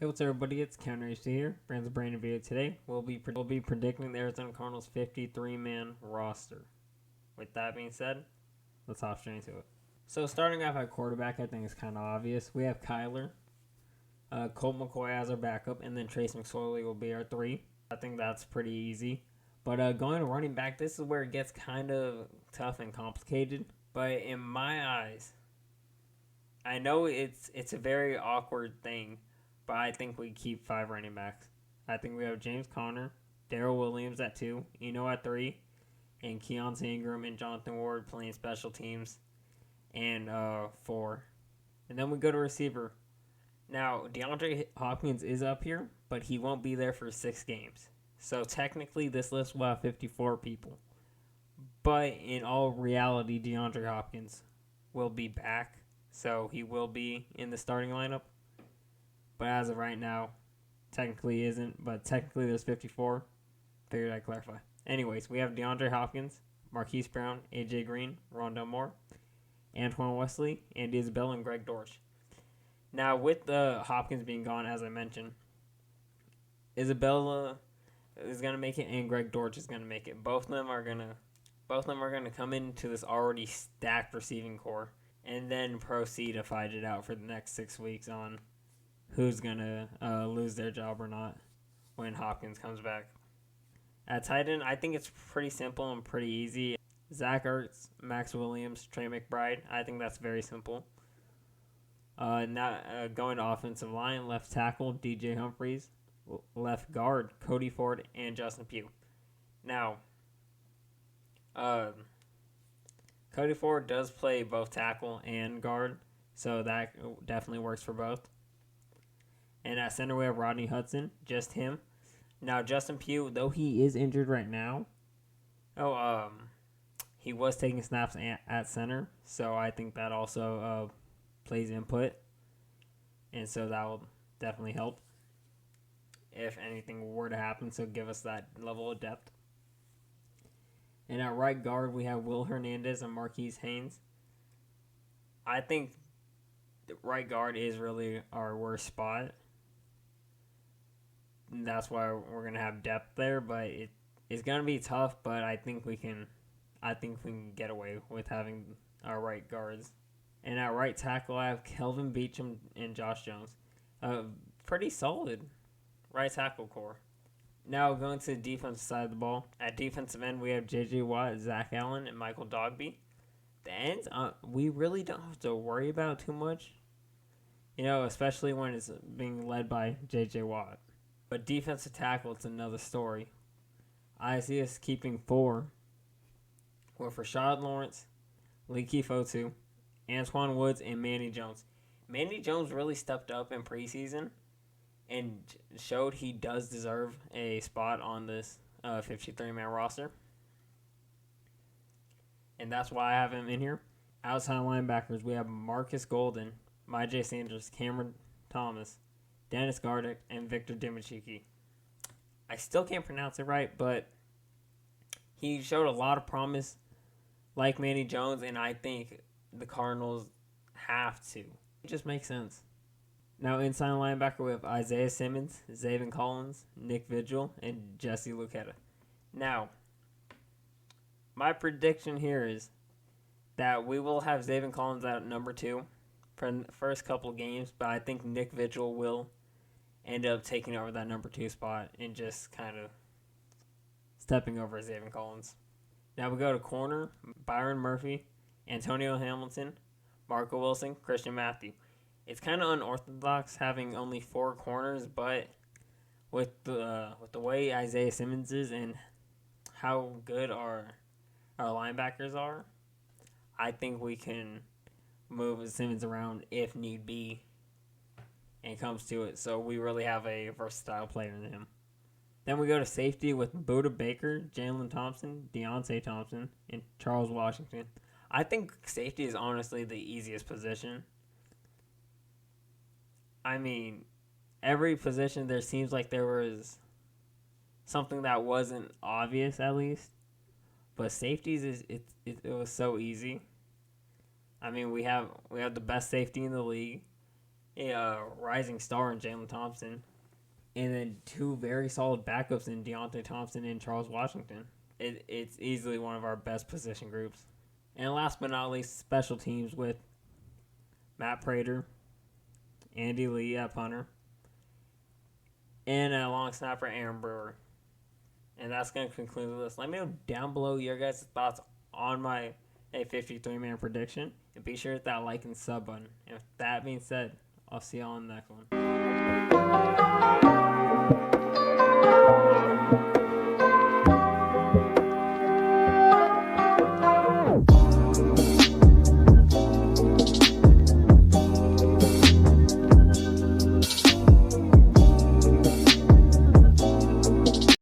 Hey, what's up, everybody? It's Counter HD here. Brand's brand new video today. We'll be predicting the Arizona Cardinals 53-man roster. With that being said, let's hop straight into it. So starting off at quarterback, I think it's kind of obvious. We have Kyler, Colt McCoy as our backup, and then Trace Mcsorley will be our 3. I think that's pretty easy. But going to running back, this is where it gets kind of tough and complicated. But in my eyes, I know it's a very awkward thing, but I think we keep 5 running backs. I think we have James Conner, Darrell Williams at 2, Eno at 3, and Keontae Ingram and Jonathan Ward playing special teams and 4. And then we go to receiver. Now, Deandre Hopkins is up here, but he won't be there for 6 games. So technically, this list will have 54 people. But in all reality, Deandre Hopkins will be back, so he will be in the starting lineup. But as of right now, technically isn't, but technically there's 54. Figured I'd clarify. Anyways, we have DeAndre Hopkins, Marquise Brown, AJ Green, Rondell Moore, Antoine Wesley, Andy Isabella, and Greg Dortch. Now, with Hopkins being gone, as I mentioned, Isabella is gonna make it, and Greg Dortch is gonna make it. Both of them are gonna come into this already stacked receiving core, and then proceed to fight it out for the next 6 weeks on who's gonna lose their job or not when Hopkins comes back. At tight end, I think it's pretty simple and pretty easy. Zach Ertz, Max Williams, Trey McBride. I think that's very simple. Now going to offensive line, left tackle DJ Humphries, left guard Cody Ford, and Justin Pugh. Now, Cody Ford does play both tackle and guard, so that definitely works for both. And at center, we have Rodney Hudson, just him. Now, Justin Pugh, though he is injured right now, he was taking snaps at center, so I think that also plays input. And so that will definitely help if anything were to happen, so give us that level of depth. And at right guard, we have Will Hernandez and Marquise Haynes. I think the right guard is really our worst spot. That's why we're going to have depth there, but it's going to be tough, but I think we can get away with having our right guards. And at right tackle, I have Kelvin Beachum and Josh Jones. Pretty solid right tackle core. Now going to the defensive side of the ball. At defensive end, we have J.J. Watt, Zach Allen, and Michael Dogby. The ends, we really don't have to worry about too much, especially when it's being led by J.J. Watt. But defensive tackle, it's another story. I see us keeping 4 with Rashad Lawrence, Leaky Fotu, Antoine Woods, and Manny Jones. Manny Jones really stepped up in preseason and showed he does deserve a spot on this 53-man roster. And that's why I have him in here. Outside linebackers, we have Marcus Golden, Myjai Sanders, Cameron Thomas, Dennis Gardeck, and Victor Dimichiki. I still can't pronounce it right, but he showed a lot of promise like Manny Jones, and I think the Cardinals have to. It just makes sense. Now, inside linebacker, we have Isaiah Simmons, Zaven Collins, Nick Vigil, and Jesse Luketa. Now, my prediction here is that we will have Zaven Collins at number 2 for the first couple games, but I think Nick Vigil will end up taking over that number 2 spot and just kind of stepping over Zaven Collins. Now we go to corner, Byron Murphy, Antonio Hamilton, Marco Wilson, Christian Matthew. It's kind of unorthodox having only 4 corners, but with the way Isaiah Simmons is and how good our linebackers are, I think we can move Simmons around if need be and it comes to it. So we really have a versatile player in him. Then we go to safety with Buda Baker, Jalen Thompson, Deontay Thompson, and Charles Washington. I think safety is honestly the easiest position. I mean, every position there seems like there was something that wasn't obvious at least. But safeties it was so easy. I mean, we have the best safety in the league. a rising star in Jalen Thompson, and then two very solid backups in Deontay Thompson and Charles Washington. It's easily one of our best position groups. And last but not least, special teams with Matt Prater, Andy Lee at punter, and a long snapper, Aaron Brewer. And that's going to conclude the list. Let me know down below your guys' thoughts on my 53-man prediction. And be sure to hit that like and sub button. And with that being said, I'll see y'all on the next one.